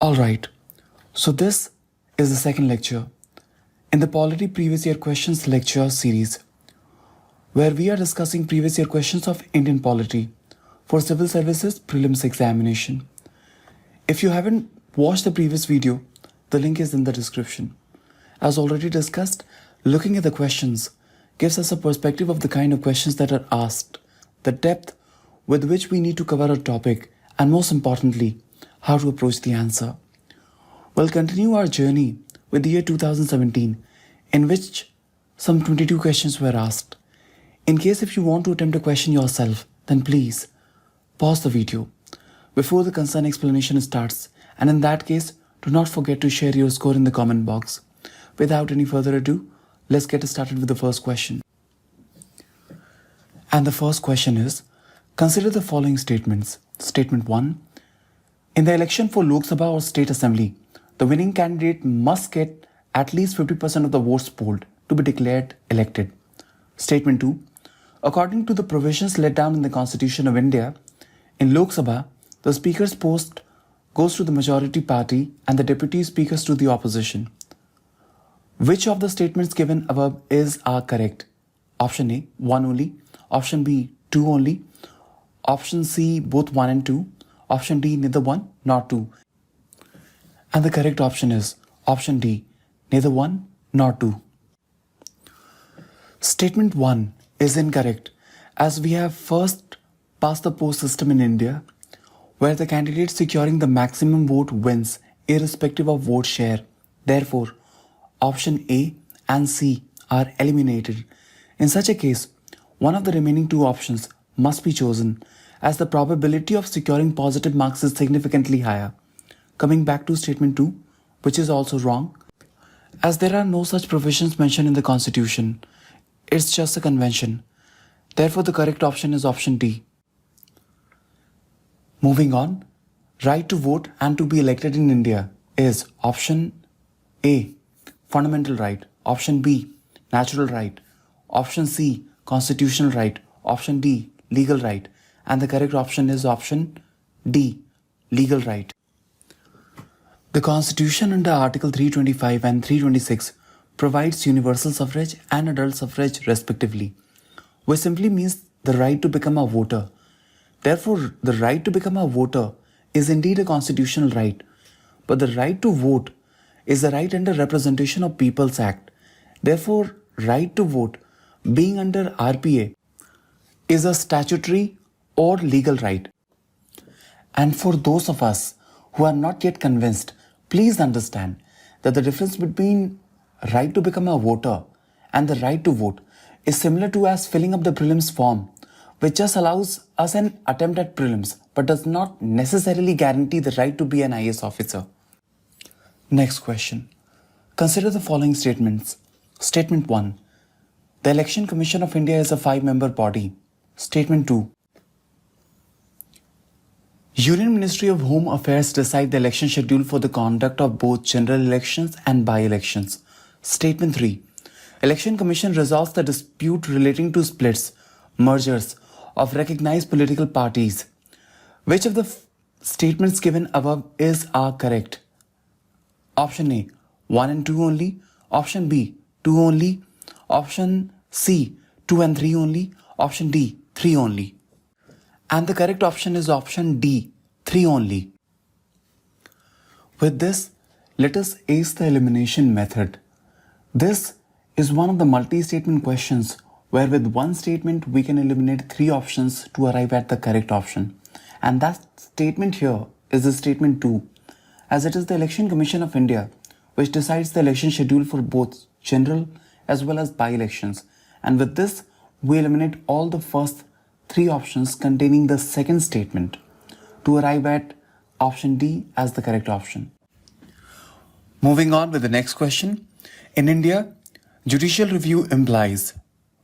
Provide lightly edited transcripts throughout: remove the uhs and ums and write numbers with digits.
Alright, so this is the second lecture in the Polity Previous Year Questions lecture series, where we are discussing previous year questions of Indian polity for civil services prelims examination. If you haven't watched the previous video, the link is in the description. As already discussed, looking at the questions gives us a perspective of the kind of questions that are asked, the depth with which we need to cover a topic, and most importantly, how to approach the answer. We'll continue our journey with the year 2017, in which some 22 questions were asked. In case if you want to attempt a question yourself, then please pause the video before the concerned explanation starts, and in that case, do not forget to share your score in the comment box. Without any further ado, let's get started with the first question. And the first question is, consider the following statements. Statement 1. In the election for Lok Sabha or State Assembly, the winning candidate must get at least 50% of the votes polled to be declared elected. Statement 2. According to the provisions laid down in the Constitution of India, in Lok Sabha, the Speaker's post goes to the majority party and the deputy speakers to the opposition. Which of the statements given above are correct? Option A, 1 only. Option B, 2 only. Option C, both 1 and 2. Option D, neither 1 nor 2. And the correct option is option D, neither 1 nor 2. Statement 1 is incorrect, as we have first past the post system in India, where the candidate securing the maximum vote wins irrespective of vote share. Therefore, option A and C are eliminated. In such a case, one of the remaining two options must be chosen, as the probability of securing positive marks is significantly higher. Coming back to statement 2, which is also wrong, as there are no such provisions mentioned in the Constitution. It's just a convention. Therefore, the correct option is option D. Moving on, right to vote and to be elected in India is option A, fundamental right. Option B, natural right. Option C, constitutional right. Option D, legal right. And the correct option is option D, legal right. The Constitution under Article 325 and 326 provides universal suffrage and adult suffrage respectively, which simply means the right to become a voter. Therefore, the right to become a voter is indeed a constitutional right, but the right to vote is a right under Representation of People's Act. Therefore, right to vote, being under RPA, is a statutory or legal right. And for those of us who are not yet convinced, please understand that the difference between right to become a voter and the right to vote is similar to as filling up the prelims form, which just allows us an attempt at prelims but does not necessarily guarantee the right to be an IAS officer. Next question. Consider the following statements. Statement 1. The Election Commission of India is a 5-member body. Statement 2. Union Ministry of Home Affairs decide the election schedule for the conduct of both general elections and by-elections. Statement 3. Election Commission resolves the dispute relating to splits, mergers of recognized political parties. Which of the statements given above are correct? Option A, 1 and 2 only. Option B, 2 only. Option C, 2 and 3 only. Option D, 3 only. And the correct option is option D, 3 only. With this, let us ace the elimination method. This is one of the multi-statement questions where with one statement we can eliminate 3 options to arrive at the correct option. And that statement here is the statement 2, as it is the Election Commission of India which decides the election schedule for both general as well as by-elections. And with this, we eliminate all the first 3 options containing the second statement to arrive at option D as the correct option. Moving on with the next question. In India, judicial review implies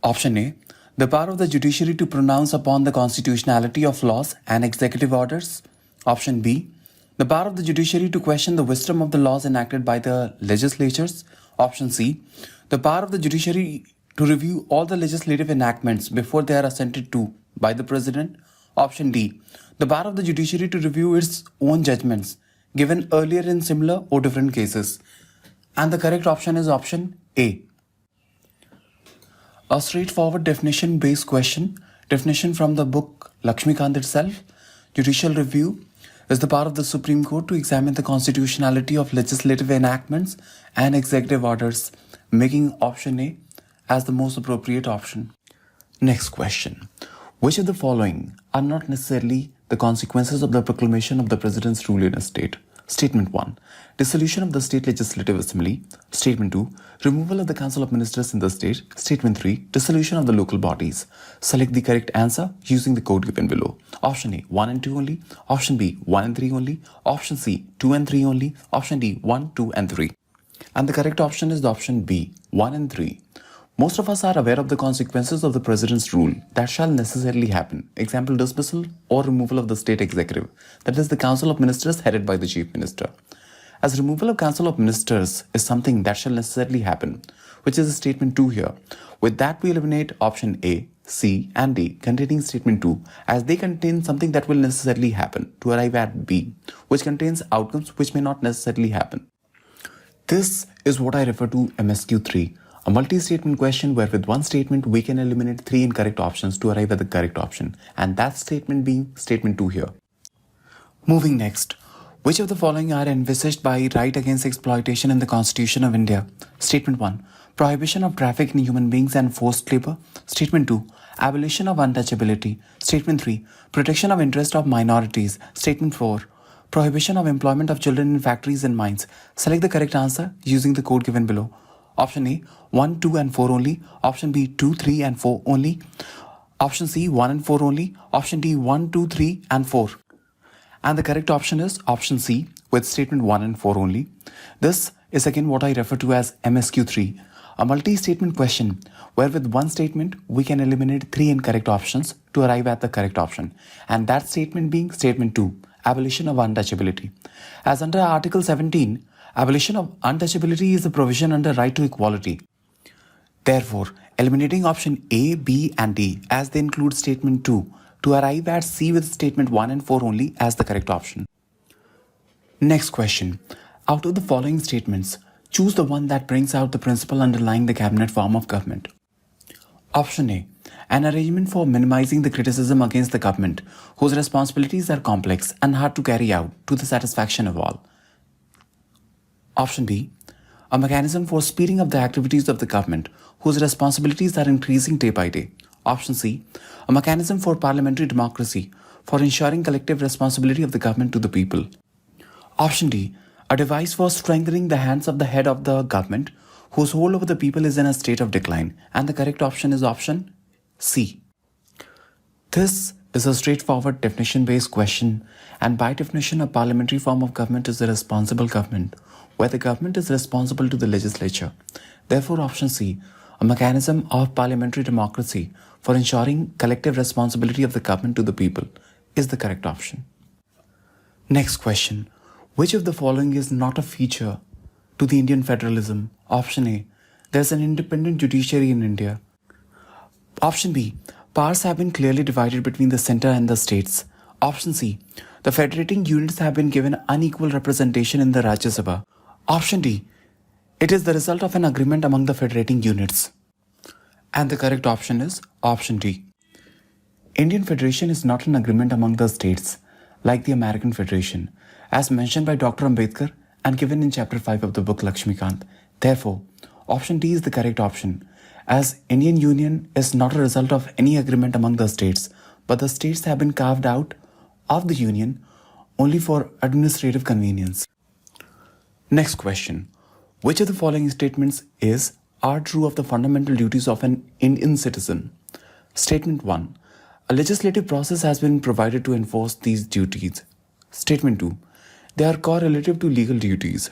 option A, the power of the judiciary to pronounce upon the constitutionality of laws and executive orders. Option B, the power of the judiciary to question the wisdom of the laws enacted by the legislatures. Option C, the power of the judiciary to review all the legislative enactments before they are assented to by the President. Option D, the power of the judiciary to review its own judgments given earlier in similar or different cases. And the correct option is option A. A straightforward definition-based question, definition from the book Lakshmikant itself. Judicial review is the power of the Supreme Court to examine the constitutionality of legislative enactments and executive orders, making option A as the most appropriate option. Next question. Which of the following are not necessarily the consequences of the proclamation of the President's rule in a state? Statement 1. Dissolution of the State Legislative Assembly. Statement 2. Removal of the Council of Ministers in the state. Statement 3. Dissolution of the local bodies. Select the correct answer using the code given below. Option A, 1 and 2 only. Option B, 1 and 3 only. Option C, 2 and 3 only. Option D, 1, 2 and 3. And the correct option is the option B, 1 and 3. Most of us are aware of the consequences of the President's rule that shall necessarily happen. Example, dismissal or removal of the state executive, that is the Council of Ministers headed by the Chief Minister. As removal of Council of Ministers is something that shall necessarily happen, which is statement 2 here. With that, we eliminate option A, C and D containing statement 2 as they contain something that will necessarily happen to arrive at B, which contains outcomes which may not necessarily happen. This is what I refer to MSQ 3. A multi-statement question where with one statement we can eliminate 3 incorrect options to arrive at the correct option, and that statement being statement 2 here. Moving next, which of the following are envisaged by right against exploitation in the Constitution of India? Statement 1. Prohibition of traffic in human beings and forced labor. Statement 2. Abolition of untouchability. Statement 3. Protection of interest of minorities. Statement 4. Prohibition of employment of children in factories and mines. Select the correct answer using the code given below. Option A, 1, 2 and 4 only. Option B, 2, 3 and 4 only. Option C, 1 and 4 only. Option D, 1, 2, 3 and 4. And the correct option is option C with statement 1 and 4 only. This is again what I refer to as MSQ 3, a multi-statement question where with one statement we can eliminate 3 incorrect options to arrive at the correct option. And that statement being statement 2, abolition of untouchability. As under Article 17, abolition of untouchability is a provision under right to equality. Therefore, eliminating option A, B and D as they include statement 2 to arrive at C with statement 1 and 4 only as the correct option. Next question. Out of the following statements, choose the one that brings out the principle underlying the cabinet form of government. Option A. An arrangement for minimizing the criticism against the government whose responsibilities are complex and hard to carry out to the satisfaction of all. Option B. A mechanism for speeding up the activities of the government whose responsibilities are increasing day by day. Option C. A mechanism for parliamentary democracy for ensuring collective responsibility of the government to the people. Option D. A device for strengthening the hands of the head of the government whose hold over the people is in a state of decline. And the correct option is option C. This is a straightforward definition-based question, and by definition a parliamentary form of government is a responsible government where the government is responsible to the legislature. Therefore, option C, a mechanism of parliamentary democracy for ensuring collective responsibility of the government to the people, is the correct option. Next question. Which of the following is not a feature to the Indian federalism? Option A, there is an independent judiciary in India. Option B, powers have been clearly divided between the centre and the states. Option C, the federating units have been given unequal representation in the Rajya Sabha. Option D, it is the result of an agreement among the federating units. And the correct option is option D. Indian Federation is not an agreement among the states like the American Federation, as mentioned by Dr. Ambedkar and given in chapter 5 of the book Lakshmikant. Therefore, option D is the correct option, as Indian Union is not a result of any agreement among the states, but the states have been carved out of the Union only for administrative convenience. Next question. Which of the following statements are true of the fundamental duties of an Indian citizen? Statement 1. A legislative process has been provided to enforce these duties. Statement 2. They are correlative to legal duties.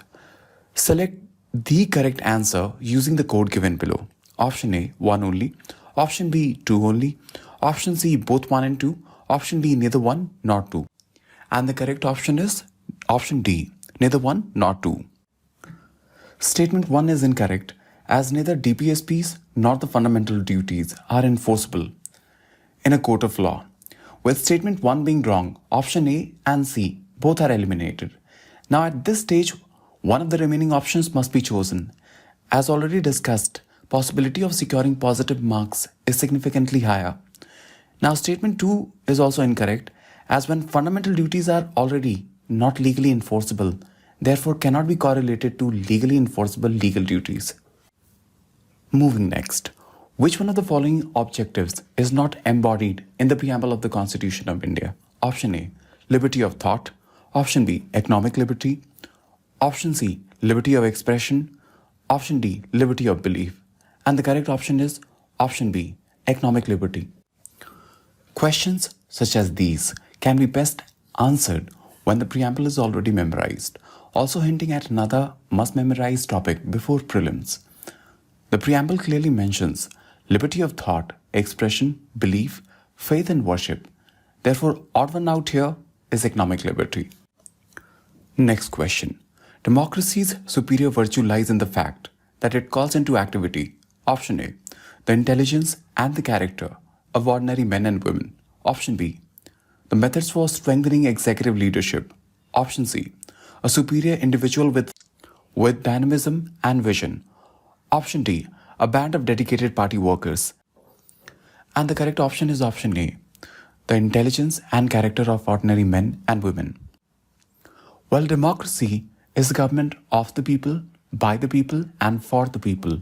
Select the correct answer using the code given below. Option A, 1 only. Option B, 2 only. Option C, both 1 and 2. Option D, neither 1 nor 2. And the correct option is option D, neither 1 nor 2. Statement 1 is incorrect, as neither DPSPs nor the fundamental duties are enforceable in a court of law. With statement 1 being wrong, option A and C both are eliminated. Now at this stage, one of the remaining options must be chosen. As already discussed, possibility of securing positive marks is significantly higher. Now statement 2 is also incorrect, as when fundamental duties are already not legally enforceable, therefore cannot be correlated to legally enforceable legal duties. Moving next, which one of the following objectives is not embodied in the preamble of the Constitution of India? Option A, liberty of thought. Option B, economic liberty. Option C, liberty of expression. Option D, liberty of belief. And the correct option is option B, economic liberty. Questions such as these can be best answered when the preamble is already memorized, also hinting at another must-memorize topic before prelims. The preamble clearly mentions liberty of thought, expression, belief, faith and worship. Therefore, odd one out here is economic liberty. Next question. Democracy's superior virtue lies in the fact that it calls into activity, option A, the intelligence and the character of ordinary men and women. Option B, the methods for strengthening executive leadership. Option C, a superior individual with dynamism and vision. Option D, a band of dedicated party workers. And the correct option is option A, the intelligence and character of ordinary men and women. Well, democracy is the government of the people, by the people, and for the people.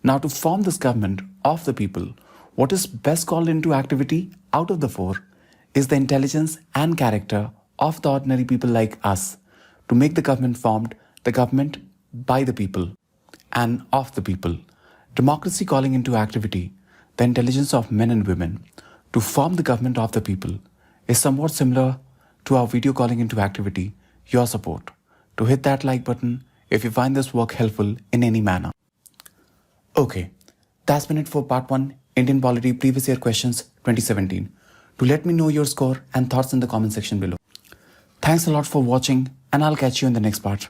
Now, to form this government of the people, what is best called into activity out of the four is the intelligence and character of the ordinary people like us to make the government formed, the government by the people and of the people. Democracy calling into activity the intelligence of men and women to form the government of the people is somewhat similar to our video calling into activity your support. To hit that like button if you find this work helpful in any manner. Okay, that's been it for part 1 Indian Polity Previous Year Questions 2017. Do let me know your score and thoughts in the comment section below. Thanks a lot for watching and I'll catch you in the next part.